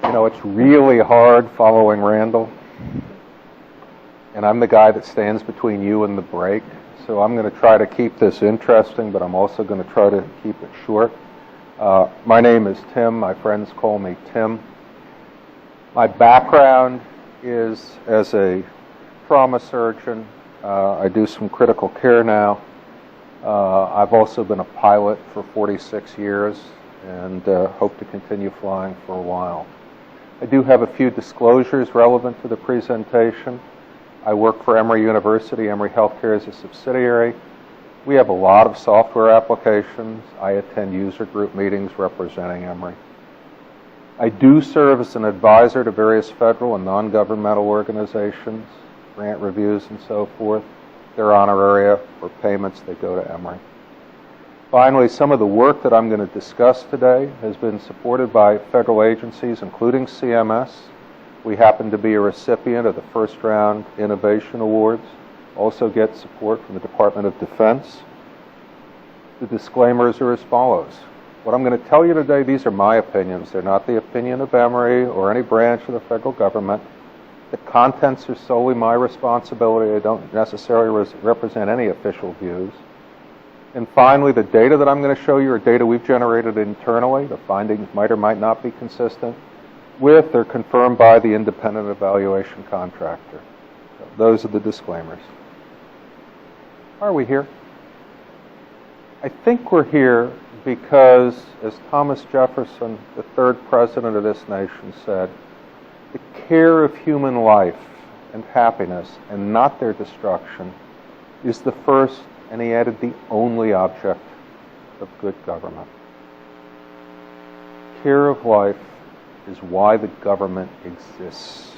You know, it's really hard following Randall. And I'm the guy that stands between you and the break. So I'm going to try to keep this interesting, but I'm also going to try to keep it short. My name is Tim. My friends call me Tim. My background is as a trauma surgeon. I do some critical care now. I've also been a pilot for 46 years and hope to continue flying for a while. I do have a few disclosures relevant to the presentation. I work for Emory University. Emory Healthcare is a subsidiary. We have a lot of software applications. I attend user group meetings representing Emory. I do serve as an advisor to various federal and non-governmental organizations, grant reviews and so forth. They're honoraria for payments that go to Emory. Finally, some of the work that I'm going to discuss today has been supported by federal agencies, including CMS. We happen to be a recipient of the first round innovation awards. Also get support from the Department of Defense. The disclaimers are as follows. What I'm going to tell you today, these are my opinions. They're not the opinion of Emory or any branch of the federal government. The contents are solely my responsibility. I don't necessarily represent any official views. And finally, the data that I'm going to show you are data we've generated internally. The findings might or might not be consistent with or confirmed by the independent evaluation contractor. So those are the disclaimers. Why are we here? I think we're here because, as Thomas Jefferson, the third president of this nation, said, the care of human life and happiness, and not their destruction, is the first, and he added, the only object of good government. Care of life is why the government exists.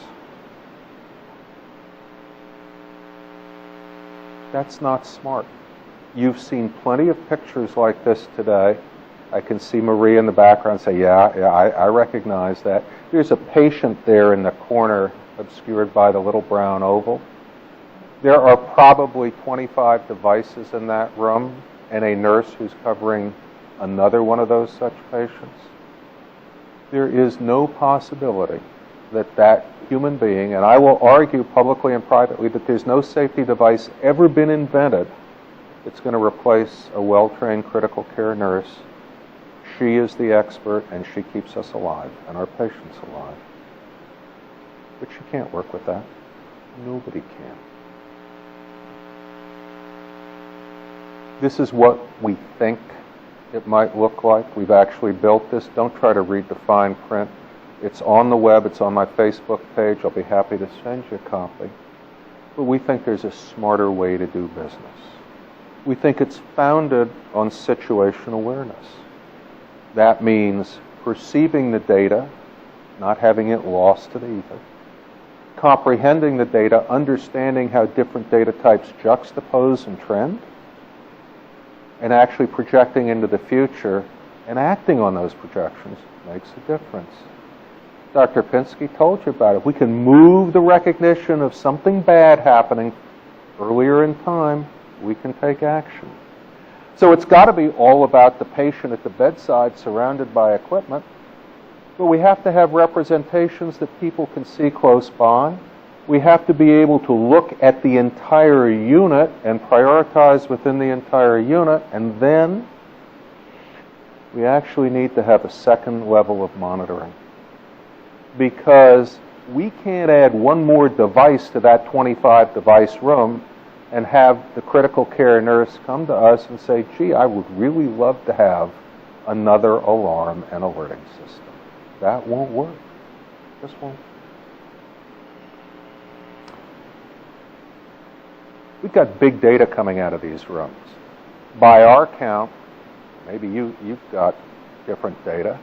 That's not smart. You've seen plenty of pictures like this today. I can see Marie in the background say, yeah, I recognize that. There's a patient there in the corner obscured by the little brown oval. There are probably 25 devices in that room and a nurse who's covering another one of those such patients. There is no possibility that that human being, and I will argue publicly and privately that there's no safety device ever been invented that's going to replace a well-trained critical care nurse. She is the expert, and she keeps us alive and our patients alive. But you can't work with that. Nobody can. This is what we think it might look like. We've actually built this. Don't try to read the fine print. It's on the web. It's on my Facebook page. I'll be happy to send you a copy. But we think there's a smarter way to do business. We think it's founded on situational awareness. That means perceiving the data, not having it lost to the ether, comprehending the data, understanding how different data types juxtapose and trend, and actually projecting into the future and acting on those projections makes a difference. Dr. Pinsky told you about it. If we can move the recognition of something bad happening earlier in time, we can take action. So it's got to be all about the patient at the bedside surrounded by equipment, but we have to have representations that people can see close by. We have to be able to look at the entire unit and prioritize within the entire unit, and then we actually need to have a second level of monitoring, because we can't add one more device to that 25 device room and have the critical care nurse come to us and say, gee, I would really love to have another alarm and alerting system. That won't work. Just won't. We've got big data coming out of these rooms. By our count, maybe you've got different data,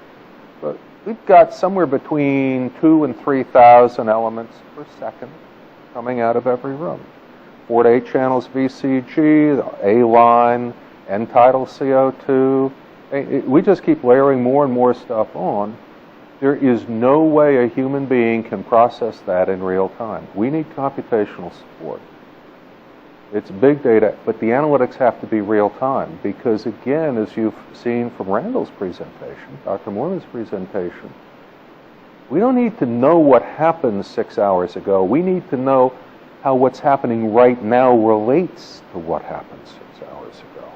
but we've got somewhere between 2,000 and 3,000 elements per second coming out of every room. 4 to 8 channels VCG, A-line, end-tidal CO2. We just keep layering more and more stuff on. There is no way a human being can process that in real time. We need computational support. It's big data, but the analytics have to be real time because, again, as you've seen from Randall's presentation, Dr. Moorman's presentation, We don't need to know what happened 6 hours ago. We need to know how what's happening right now relates to what happened 6 hours ago.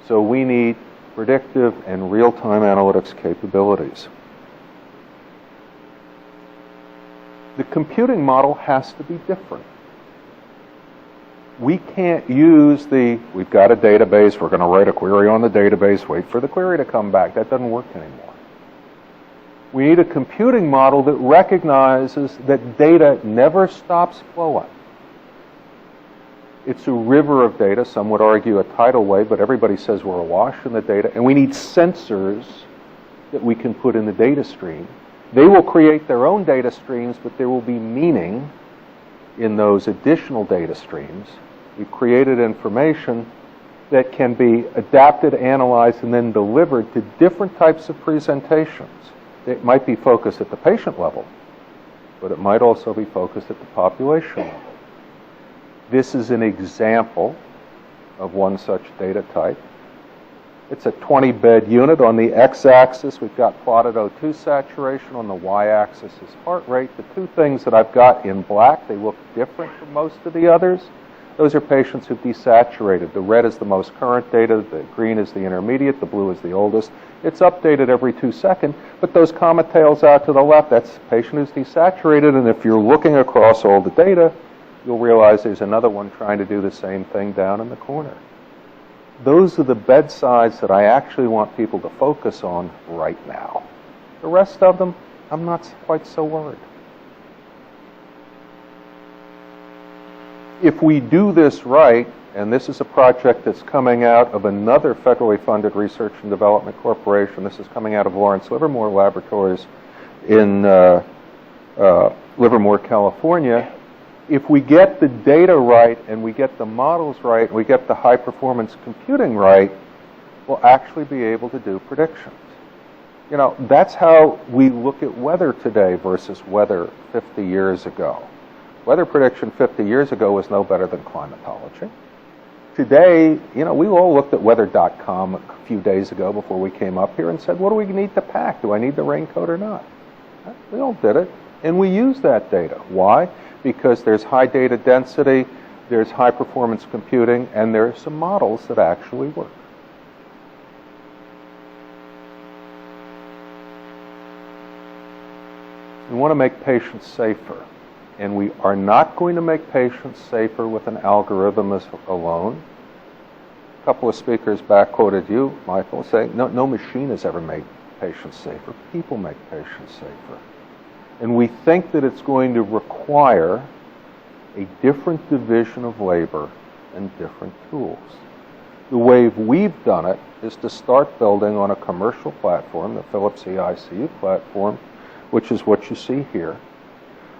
So we need predictive and real-time analytics capabilities. The computing model has to be different. We can't use we've got a database, we're going to write a query on the database, wait for the query to come back. That doesn't work anymore. We need a computing model that recognizes that data never stops flowing. It's a river of data. Some would argue a tidal wave, but everybody says we're awash in the data. And we need sensors that we can put in the data stream. They will create their own data streams, but there will be meaning in those additional data streams. We've created information that can be adapted, analyzed, and then delivered to different types of presentations. It might be focused at the patient level, but it might also be focused at the population level. This is an example of one such data type. It's a 20-bed unit. On the x-axis, we've got plotted O2 saturation. On the y-axis is heart rate. The two things that I've got in black, they look different from most of the others. Those are patients who've desaturated. The red is the most current data. The green is the intermediate. The blue is the oldest. It's updated every 2 seconds, but those comma tails out to the left, that's the patient who's desaturated, and if you're looking across all the data, you'll realize there's another one trying to do the same thing down in the corner. Those are the bedsides that I actually want people to focus on right now. The rest of them, I'm not quite so worried. If we do this right, and this is a project that's coming out of another federally funded research and development corporation. This is coming out of Lawrence Livermore Laboratories in Livermore, California. If we get the data right and we get the models right and we get the high-performance computing right, we'll actually be able to do predictions. You know, that's how we look at weather today versus weather 50 years ago. Weather prediction 50 years ago was no better than climatology. Today, you know, we all looked at weather.com a few days ago before we came up here and said, what do we need to pack? Do I need the raincoat or not? We all did it, and we use that data. Why? Because there's high data density, there's high performance computing, and there are some models that actually work. We want to make patients safer. And we are not going to make patients safer with an algorithm alone. A couple of speakers back quoted you, Michael, saying, no machine has ever made patients safer. People make patients safer. And we think that it's going to require a different division of labor and different tools. The way we've done it is to start building on a commercial platform, the Philips eICU platform, which is what you see here.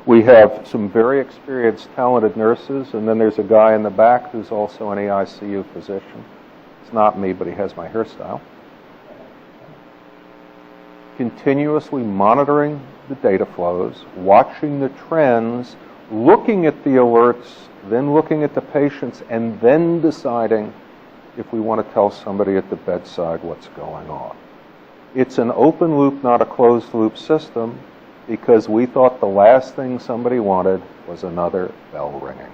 We have some very experienced, talented nurses, and then there's a guy in the back who's also an eICU physician. It's not me, but he has my hairstyle. Continuously monitoring the data flows, watching the trends, looking at the alerts, then looking at the patients, and then deciding if we want to tell somebody at the bedside what's going on. It's an open loop, not a closed loop system, because we thought the last thing somebody wanted was another bell ringing.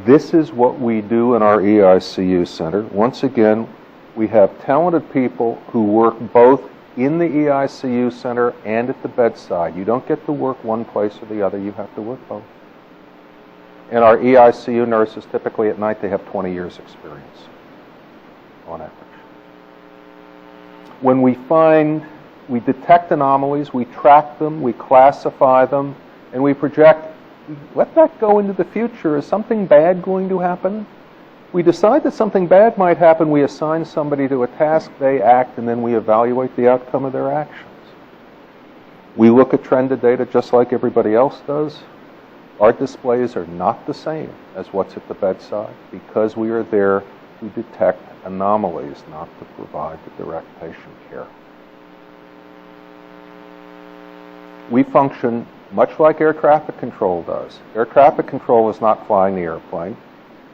This is what we do in our eICU center. Once again, we have talented people who work both in the eICU center and at the bedside. You don't get to work one place or the other, you have to work both. And our eICU nurses, typically at night, they have 20 years experience on average. When we detect anomalies, we track them, we classify them, and we project, let that go into the future. Is something bad going to happen? We decide that something bad might happen, we assign somebody to a task, they act, and then we evaluate the outcome of their actions. We look at trended data just like everybody else does. Our displays are not the same as what's at the bedside because we are there to detect anomalies, not to provide the direct patient care. We function much like air traffic control does. Air traffic control is not flying the airplane.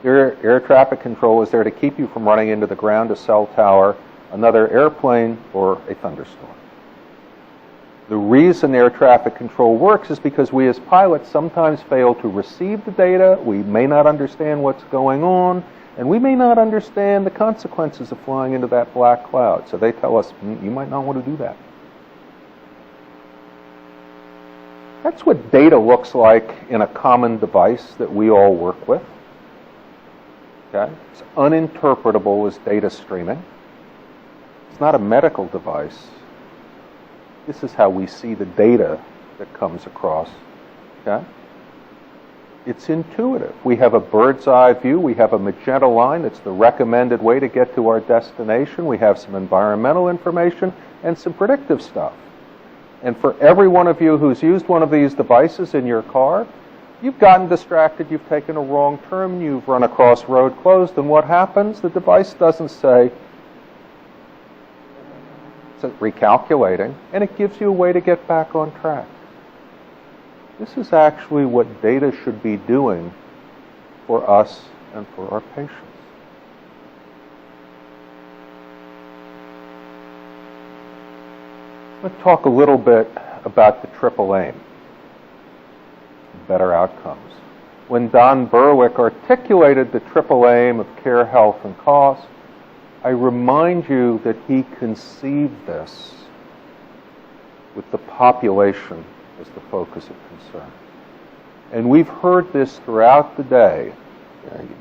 Air traffic control is there to keep you from running into the ground, a cell tower, another airplane, or a thunderstorm. The reason air traffic control works is because we as pilots sometimes fail to receive the data, we may not understand what's going on, and we may not understand the consequences of flying into that black cloud. So they tell us, you might not want to do that. That's what data looks like in a common device that we all work with. Okay? It's uninterpretable as data streaming. It's not a medical device. This is how we see the data that comes across. Okay? It's intuitive. We have a bird's eye view. We have a magenta line. That's the recommended way to get to our destination. We have some environmental information and some predictive stuff. And for every one of you who's used one of these devices in your car, you've gotten distracted, you've taken a wrong turn, you've run across road closed, and what happens? The device doesn't say, it's recalculating, and it gives you a way to get back on track. This is actually what data should be doing for us and for our patients. Let's talk a little bit about the triple aim, better outcomes. When Don Berwick articulated the triple aim of care, health, and cost, I remind you that he conceived this with the population as the focus of concern. And we've heard this throughout the day.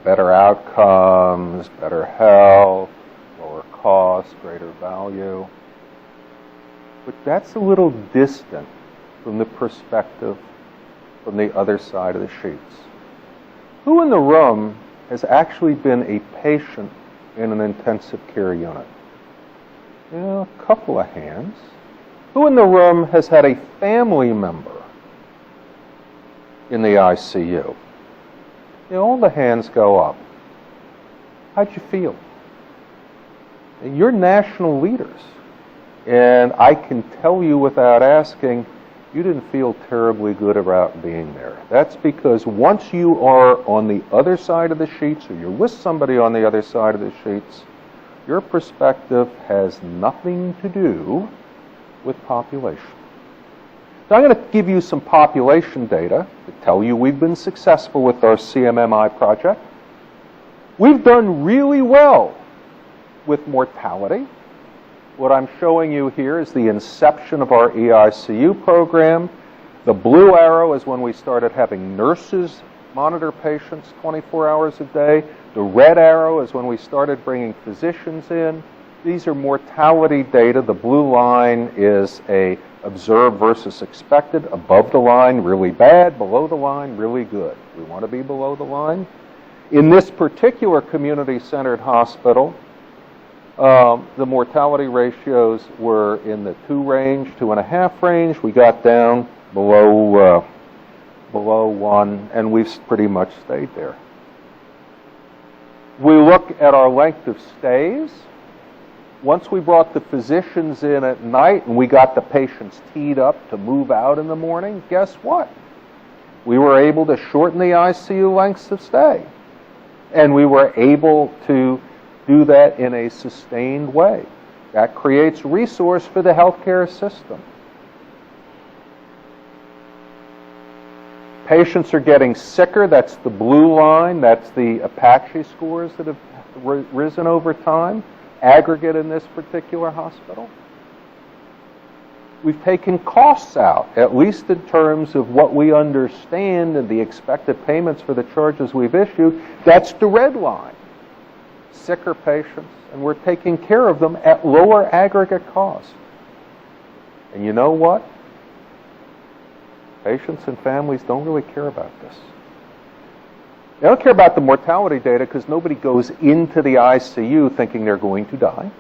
Better outcomes, better health, lower cost, greater value. But that's a little distant from the perspective from the other side of the sheets. Who in the room has actually been a patient in an intensive care unit? A couple of hands. Who in the room has had a family member in the ICU? All the hands go up. How'd you feel? You're national leaders. And I can tell you without asking, you didn't feel terribly good about being there. That's because once you are on the other side of the sheets, or you're with somebody on the other side of the sheets, your perspective has nothing to do with population. So I'm going to give you some population data to tell you we've been successful with our CMMI project. We've done really well with mortality. What I'm showing you here is the inception of our EICU program. The blue arrow is when we started having nurses monitor patients 24 hours a day. The red arrow is when we started bringing physicians in. These are mortality data. The blue line is a observed versus expected. Above the line, really bad. Below the line, really good. We want to be below the line. In this particular community-centered hospital, the mortality ratios were in the 2 range, 2.5 range. We got down below 1, and we've pretty much stayed there. We look at our length of stays. Once we brought the physicians in at night and we got the patients teed up to move out in the morning, guess what? We were able to shorten the ICU lengths of stay. And we were able to do that in a sustained way. That creates resource for the healthcare system. Patients are getting sicker. That's the blue line. That's the Apache scores that have risen over time, aggregate in this particular hospital. We've taken costs out, at least in terms of what we understand and the expected payments for the charges we've issued. That's the red line. Sicker patients, and we're taking care of them at lower aggregate cost. And you know what? Patients and families don't really care about this. They don't care about the mortality data because nobody goes into the ICU thinking they're going to die.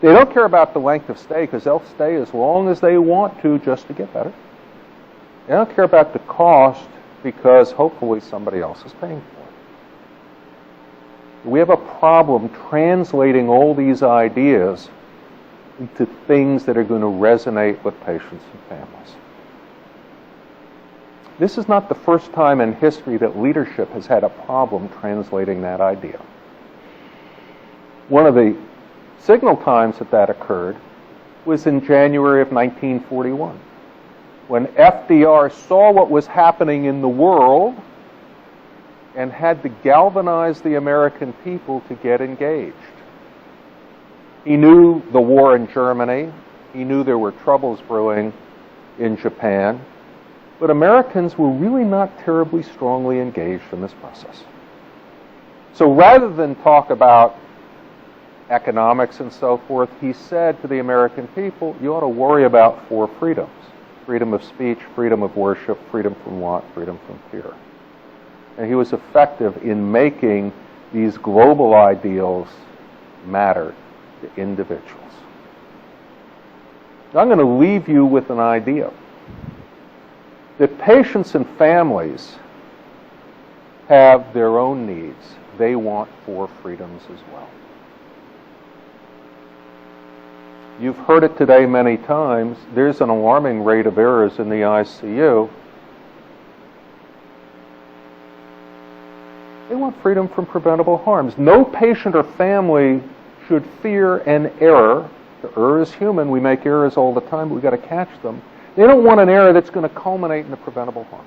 They don't care about the length of stay because they'll stay as long as they want to just to get better. They don't care about the cost because hopefully somebody else is paying for it. We have a problem translating all these ideas into things that are going to resonate with patients and families. This is not the first time in history that leadership has had a problem translating that idea. One of the signal times that occurred was in January of 1941, when FDR saw what was happening in the world and had to galvanize the American people to get engaged. He knew the war in Germany. He knew there were troubles brewing in Japan. But Americans were really not terribly strongly engaged in this process. So rather than talk about economics and so forth, he said to the American people, you ought to worry about 4 freedoms. Freedom of speech, freedom of worship, freedom from want, freedom from fear. And he was effective in making these global ideals matter to individuals. Now, I'm going to leave you with an idea that patients and families have their own needs. They want 4 freedoms as well. You've heard it today many times. There's an alarming rate of errors in the ICU. They want freedom from preventable harms. No patient or family should fear an error. The error is human. We make errors all the time, but we've got to catch them. They don't want an error that's going to culminate in a preventable harm.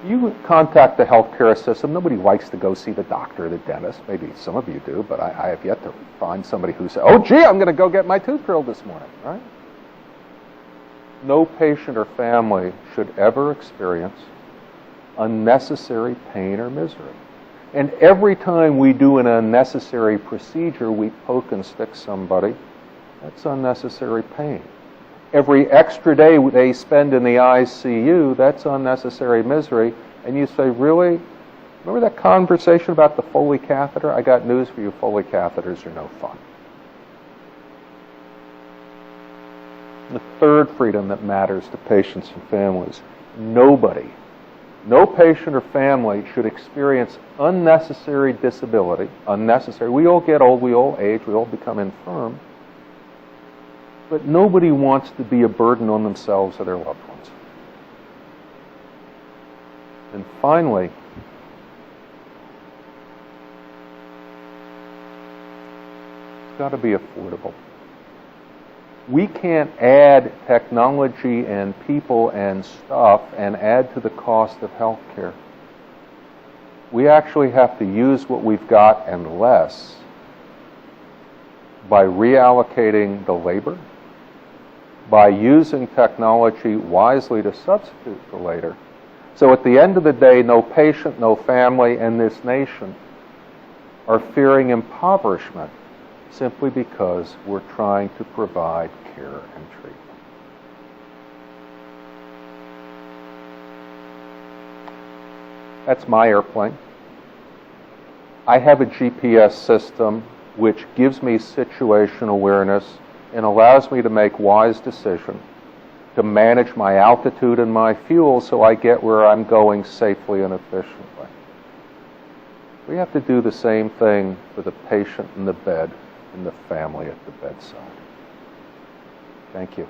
You contact the healthcare system. Nobody likes to go see the doctor or the dentist. Maybe some of you do, but I have yet to find somebody who says, oh, gee, I'm going to go get my tooth drilled this morning, right? No patient or family should ever experience unnecessary pain or misery. And every time we do an unnecessary procedure, we poke and stick somebody, that's unnecessary pain. Every extra day they spend in the ICU, that's unnecessary misery. And you say, really? Remember that conversation about the Foley catheter? I got news for you, Foley catheters are no fun. The third freedom that matters to patients and families, nobody, no patient or family should experience unnecessary disability, unnecessary. We all get old, we all age, we all become infirm. But nobody wants to be a burden on themselves or their loved ones. And finally, it's got to be affordable. We can't add technology and people and stuff and add to the cost of healthcare. We actually have to use what we've got and less by reallocating the labor, by using technology wisely to substitute for later. So at the end of the day, no patient, no family, and this nation are fearing impoverishment simply because we're trying to provide care and treatment. That's my airplane. I have a GPS system which gives me situation awareness and allows me to make wise decisions to manage my altitude and my fuel so I get where I'm going safely and efficiently. We have to do the same thing for the patient in the bed and the family at the bedside. Thank you.